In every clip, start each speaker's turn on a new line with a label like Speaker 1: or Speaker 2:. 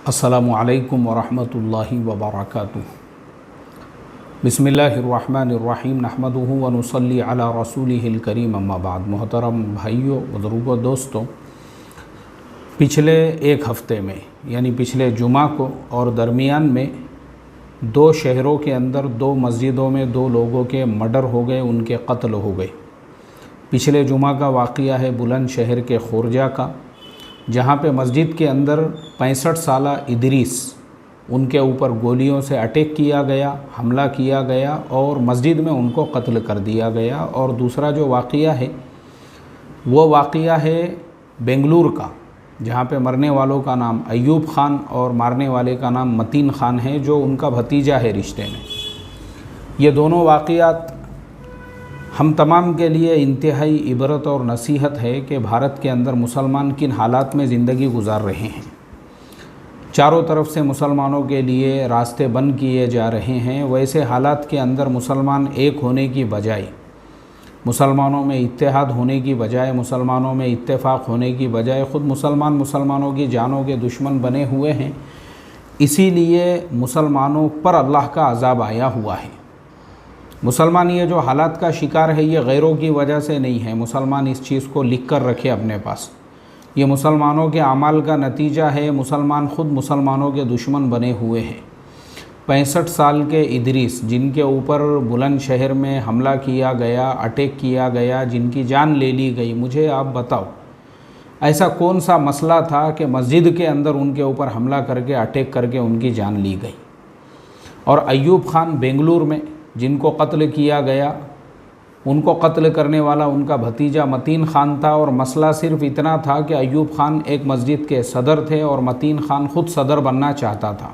Speaker 1: अस्सलामु अलैकुम वरहमतुल्लाहि वबरकातुहू। बिस्मिल्लाहिर्रहमानिर्रहीम नहमदुहु व नुसल्ली अला रसूलिहिल करीम अम्मा बाद। मोहतरम भाइयों, बुज़ुर्गों, दोस्तों, पिछले एक हफ़्ते में यानी पिछले जुमा को और दरमियान में दो शहरों के अंदर दो मस्जिदों में दो लोगों के मर्डर हो गए, उनके कत्ल हो गए। पिछले जुमा का वाक़या है बुलंदशहर के खुर्जा का, जहाँ पे मस्जिद के अंदर 65 साला इदरीस, उनके ऊपर गोलियों से अटैक किया गया, हमला किया गया और मस्जिद में उनको कत्ल कर दिया गया। और दूसरा जो वाक़या है वो वाक़या है बेंगलुरु का, जहाँ पे मरने वालों का नाम अय्यूब ख़ान और मारने वाले का नाम मतीन ख़ान है, जो उनका भतीजा है रिश्ते में। ये दोनों वाक़यात हम तमाम के लिए इंतहाई इबरत और नसीहत है कि भारत के अंदर मुसलमान किन हालात में ज़िंदगी गुजार रहे हैं। चारों तरफ से मुसलमानों के लिए रास्ते बंद किए जा रहे हैं। वैसे हालात के अंदर मुसलमान एक होने की बजाय, मुसलमानों में इत्तेहाद होने की बजाय, मुसलमानों में इत्तेफाक होने की बजाय ख़ुद मुसलमानों की जानों के दुश्मन बने हुए हैं। इसीलिए मुसलमानों पर अल्लाह का अज़ाब आया हुआ है। मुसलमान ये जो हालात का शिकार है ये गैरों की वजह से नहीं है। मुसलमान इस चीज़ को लिख कर रखे अपने पास, ये मुसलमानों के अमाल का नतीजा है। मुसलमान ख़ुद मुसलमानों के दुश्मन बने हुए हैं। 65 साल के इदरीस, जिनके ऊपर बुलंदशहर में हमला किया गया, अटैक किया गया, जिनकी जान ले ली गई, मुझे आप बताओ ऐसा कौन सा मसला था कि मस्जिद के अंदर उनके ऊपर हमला करके, अटैक करके उनकी जान ली गई। और अय्यूब ख़ान बेंगलुरु में जिनको कत्ल किया गया, उनको कत्ल करने वाला उनका भतीजा मतीन ख़ान था। और मसला सिर्फ़ इतना था कि अय्यूब ख़ान एक मस्जिद के सदर थे और मतीन ख़ान ख़ुद सदर बनना चाहता था।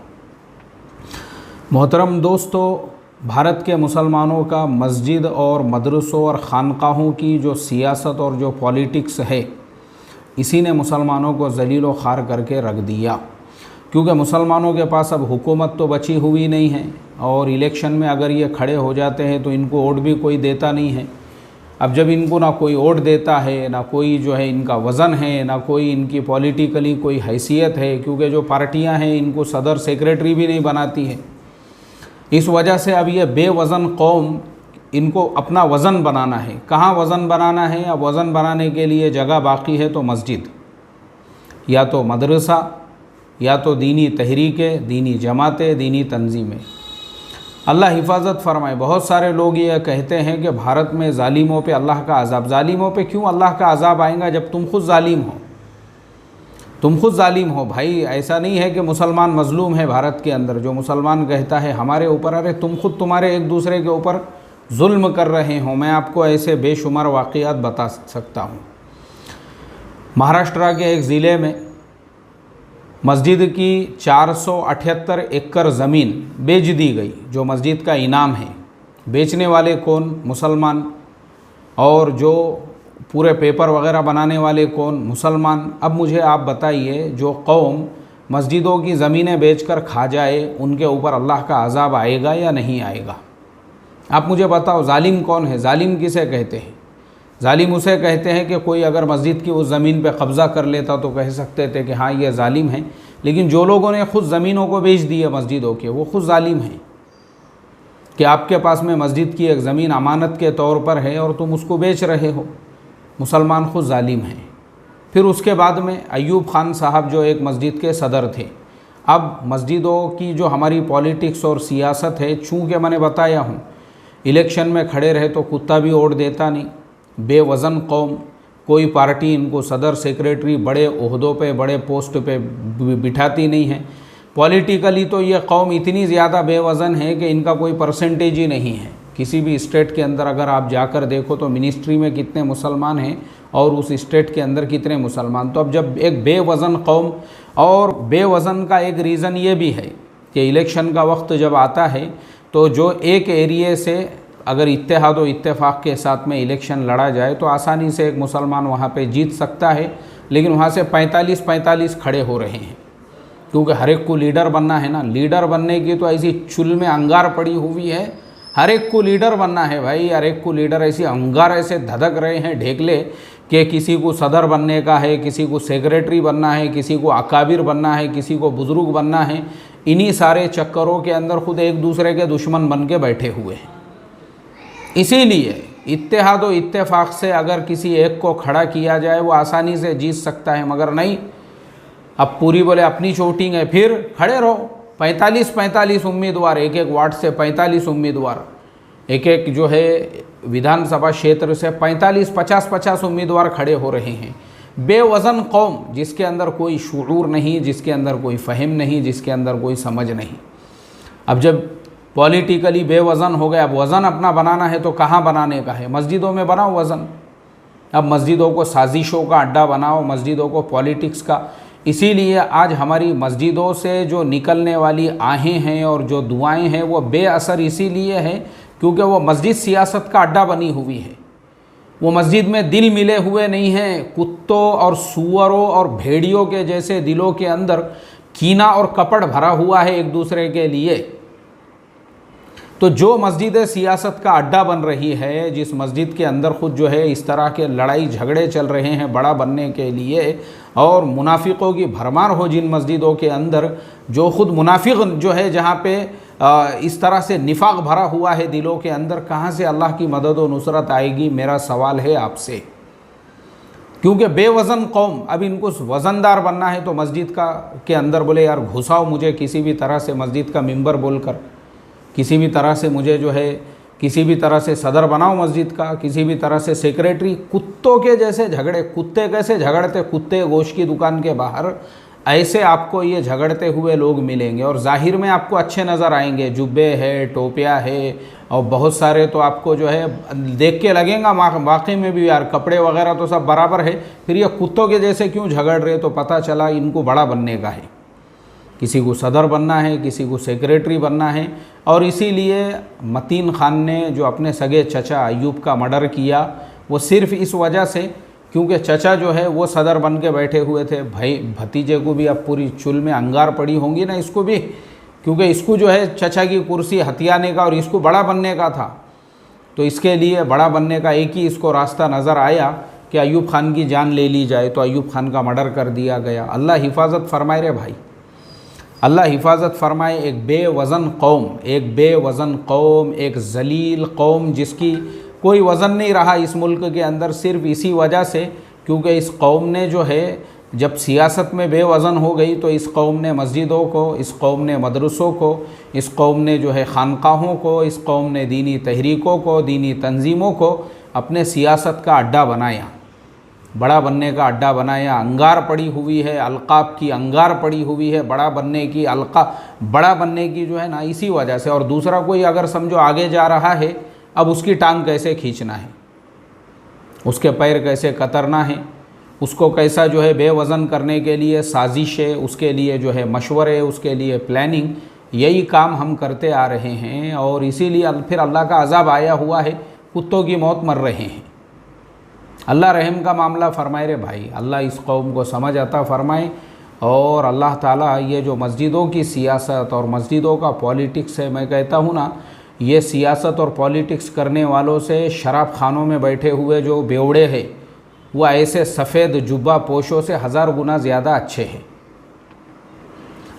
Speaker 1: मोहतरम दोस्तों, भारत के मुसलमानों का मस्जिद और मदरसों और ख़ानक़ाहों की जो सियासत और जो पॉलिटिक्स है, इसी ने मुसलमानों को ज़लील व ख़ार करके रख दिया। क्योंकि मुसलमानों के पास अब हुकूमत तो बची हुई नहीं है और इलेक्शन में अगर ये खड़े हो जाते हैं तो इनको वोट भी कोई देता नहीं है। अब जब इनको ना कोई वोट देता है, ना कोई जो है इनका वज़न है, ना कोई इनकी पॉलिटिकली कोई हैसियत है, क्योंकि जो पार्टियां हैं इनको सदर सेक्रेटरी भी नहीं बनाती है। इस वजह से अब ये बेवज़न कौम, इनको अपना वज़न बनाना है। कहाँ वज़न बनाना है? अब वज़न बनाने के लिए जगह बाकी है तो मस्जिद, या तो मदरसा, या तो दीनी तहरीकें, दीनी जमातें, दीनी तंजीमें। अल्लाह हिफाजत फरमाए। बहुत सारे लोग ये कहते हैं कि भारत में ज़ालिमों पे अल्लाह का अज़ाब। ज़ालिमों पे क्यों अल्लाह का अज़ाब आएगा जब तुम खुद ज़ालिम हो? तुम खुद ज़ालिम हो भाई। ऐसा नहीं है कि मुसलमान मज़लूम है भारत के अंदर। जो मुसलमान कहता है हमारे ऊपर, अरे तुम खुद तुम्हारे एक दूसरे के ऊपर जुल्म कर रहे हो। मैं आपको ऐसे बेशुमार वाक़यात बता सकता हूँ। महाराष्ट्र के एक ज़िले में मस्जिद की 478 एकड़ ज़मीन बेच दी गई, जो मस्जिद का इनाम है। बेचने वाले कौन? मुसलमान। और जो पूरे पेपर वगैरह बनाने वाले कौन? मुसलमान। अब मुझे आप बताइए, जो कौम मस्जिदों की ज़मीनें बेचकर खा जाए, उनके ऊपर अल्लाह का अज़ाब आएगा या नहीं आएगा? आप मुझे बताओ, ज़ालिम कौन है? ज़ालिम किसे कहते हैं? ज़ालिम उसे कहते हैं कि कोई अगर मस्जिद की उस ज़मीन पे कब्ज़ा कर लेता तो कह सकते थे कि हाँ ये ज़ालिम है। लेकिन जो लोगों ने ख़ुद ज़मीनों को बेच दी है मस्जिदों के, वो ख़ुद ज़ालिम हैं। कि आपके पास में मस्जिद की एक ज़मीन अमानत के तौर पर है और तुम उसको बेच रहे हो, मुसलमान ख़ुद ज़ालिम हैं। फिर उसके बाद में अय्यूब ख़ान साहब जो एक मस्जिद के सदर थे। अब मस्जिदों की जो हमारी पॉलिटिक्स और सियासत है, चूँकि मैंने बताया हूँ इलेक्शन में खड़े रहे तो कुत्ता भी वोट देता नहीं। बेवज़न कौम, कोई पार्टी इनको सदर सेक्रेटरी बड़े ओहदों पे, बड़े पोस्ट पे बिठाती नहीं है। पॉलिटिकली तो ये कौम इतनी ज़्यादा बेवज़न है कि इनका कोई परसेंटेज ही नहीं है। किसी भी स्टेट के अंदर अगर आप जाकर देखो तो मिनिस्ट्री में कितने मुसलमान हैं और उस स्टेट के अंदर कितने मुसलमान। तो अब जब एक बेवज़न कौम, और बेवज़न का एक रीज़न ये भी है कि इलेक्शन का वक्त जब आता है तो जो एक एरिए से अगर इत्तेहाद व इत्तेफाक के साथ में इलेक्शन लड़ा जाए तो आसानी से एक मुसलमान वहाँ पे जीत सकता है। लेकिन वहाँ से 45-45 खड़े हो रहे हैं, क्योंकि हर एक को लीडर बनना है ना। लीडर बनने की तो ऐसी चुल में अंगार पड़ी हुई है, हर एक को लीडर बनना है भाई। हर एक को लीडर, ऐसी अंगार ऐसे धधक रहे हैं ढेकले कि किसी को सदर बनने का है, किसी को सेक्रेटरी बनना है, किसी को अकाबिर बनना है, किसी को बुज़ुर्ग बनना है। इन्हीं सारे चक्करों के अंदर खुद एक दूसरे के दुश्मन बन के बैठे हुए हैं। इसीलिए इत्तेहाद व इत्तेफाक से अगर किसी एक को खड़ा किया जाए वो आसानी से जीत सकता है, मगर नहीं, अब पूरी बोले अपनी चोटिंग है, फिर खड़े रहो। 45 उम्मीदवार, एक एक वार्ड से 45 उम्मीदवार, एक एक जो है विधानसभा क्षेत्र से 50 उम्मीदवार खड़े हो रहे हैं। बेवज़न कौम, जिसके अंदर कोई शुऊर नहीं, जिसके अंदर कोई फ़हम नहीं, जिसके अंदर कोई समझ नहीं। अब जब पॉलिटिकली बेवज़न हो गए, अब वज़न अपना बनाना है तो कहाँ बनाने का है? मस्जिदों में बनाओ वज़न। अब मस्जिदों को साजिशों का अड्डा बनाओ, मस्जिदों को पॉलिटिक्स का। इसीलिए आज हमारी मस्जिदों से जो निकलने वाली आहें हैं और जो दुआएं हैं वो बेअसर इसीलिए हैं क्योंकि वो मस्जिद सियासत का अड्डा बनी हुई है। वो मस्जिद में दिल मिले हुए नहीं हैं। कुत्तों और सूअरों और भेड़ियों के जैसे दिलों के अंदर कीना और कपट भरा हुआ है एक दूसरे के लिए। तो जो मस्जिद सियासत का अड्डा बन रही है, जिस मस्जिद के अंदर खुद जो है इस तरह के लड़ाई झगड़े चल रहे हैं बड़ा बनने के लिए, और मुनाफिकों की भरमार हो जिन मस्जिदों के अंदर, जो खुद मुनाफिक जो है जहाँ पे इस तरह से निफाक भरा हुआ है दिलों के अंदर, कहाँ से अल्लाह की मदद और नुसरत आएगी? मेरा सवाल है आपसे। क्योंकि बेवज़न कौम, अब इनको वज़नदार बनना है तो मस्जिद का के अंदर बोले यार घुसाओ मुझे किसी भी तरह से मस्जिद का मिंबर बोलकर, किसी भी तरह से मुझे जो है किसी भी तरह से सदर बनाओ मस्जिद का, किसी भी तरह से सेक्रेटरी। कुत्तों के जैसे झगड़े, कुत्ते कैसे झगड़ते, कुत्ते गोश्त की दुकान के बाहर, ऐसे आपको ये झगड़ते हुए लोग मिलेंगे। और ज़ाहिर में आपको अच्छे नज़र आएंगे, जुब्बे है, टोपिया है, और बहुत सारे तो आपको जो है देख के लगेगा वाकई में भी यार कपड़े वगैरह तो सब बराबर है, फिर ये कुत्तों के जैसे क्यों झगड़ रहे? तो पता चला इनको बड़ा बनने का है, किसी को सदर बनना है, किसी को सेक्रेटरी बनना है। और इसीलिए मतीन खान ने जो अपने सगे चचा अयूब का मर्डर किया, वो सिर्फ़ इस वजह से क्योंकि चचा जो है वो सदर बन के बैठे हुए थे। भाई भतीजे को भी अब पूरी चुल में अंगार पड़ी होंगी ना इसको भी, क्योंकि इसको जो है चचा की कुर्सी हथियाने का और इसको बड़ा बनने का था। तो इसके लिए बड़ा बनने का एक ही इसको रास्ता नज़र आया कि अयूब खान की जान ले ली जाए, तो अयूब खान का मर्डर कर दिया गया। अल्लाह हिफाजत फरमाए रे भाई, अल्लाह हिफाजत फरमाए। एक बेवज़न कौम, एक बेवज़न कौम, एक जलील कौम जिसकी कोई वज़न नहीं रहा इस मुल्क के अंदर, सिर्फ इसी वजह से क्योंकि इस कौम ने जो है जब सियासत में बेवज़न हो गई तो इस कौम ने मस्जिदों को, इस कौम ने मदरसों को, इस कौम ने जो है खानकाहों को, इस कौम ने दीनी तहरीकों को, दीनी तंजीमों को अपने सियासत का अड्डा बनाया, बड़ा बनने का अड्डा बनाया। अंगार पड़ी हुई है, अलकाब की अंगार पड़ी हुई है, बड़ा बनने की बड़ा बनने की जो है ना, इसी वजह से। और दूसरा कोई अगर समझो आगे जा रहा है, अब उसकी टांग कैसे खींचना है, उसके पैर कैसे कतरना है, उसको कैसा जो है बेवज़न करने के लिए साजिश है, उसके लिए जो है मशवरे, उसके लिए प्लानिंग, यही काम हम करते आ रहे हैं। और इसीलिए फिर अल्लाह का अज़ाब आया हुआ है, कुत्तों की मौत मर रहे हैं। अल्लाह रहम का मामला फरमाए रे भाई, अल्लाह इस कौम को समझ आता फरमाए। और अल्लाह ताला ये जो मस्जिदों की सियासत और मस्जिदों का पॉलिटिक्स है, मैं कहता हूँ ना, ये सियासत और पॉलिटिक्स करने वालों से शराब खानों में बैठे हुए जो बेवड़े हैं, वो ऐसे सफ़ेद जुब्बा पोशों से 1000 गुना ज़्यादा अच्छे हैं।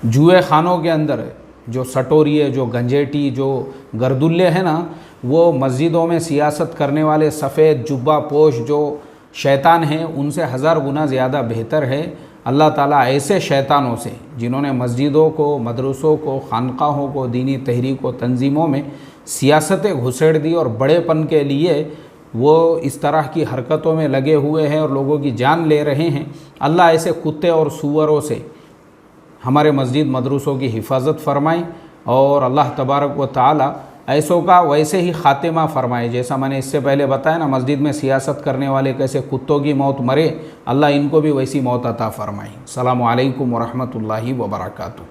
Speaker 1: जुए खानों के अंदर जो सटोरिए, जो गंजेटी, जो गर्दुल्ले हैं ना, वो मस्जिदों में सियासत करने वाले सफ़ेद जुब्बा पोश जो शैतान हैं, उनसे 1000 गुना ज़्यादा बेहतर है। अल्लाह ताला ऐसे शैतानों से, जिन्होंने मस्जिदों को, मदरसों को, खानकाहों को, दीनी तहरीक व तंजीमों में सियासतें घुसेड़ दी और बड़ेपन के लिए वो इस तरह की हरकतों में लगे हुए हैं और लोगों की जान ले रहे हैं, अल्लाह ऐसे कुत्ते और सूअरों से हमारे मस्जिद मदरसों की हिफाजत फरमाए। और अल्लाह तबारक व ताला ऐसों का वैसे ही ख़ातिमा फ़रमाए, जैसा मैंने इससे पहले बताया ना, मस्जिद में सियासत करने वाले कैसे कुत्तों की मौत मरे, अल्लाह इनको भी वैसी मौत अता फ़रमाए। अस्सलामु अलैकुम व रहमतुल्लाहि व बरकातुहू।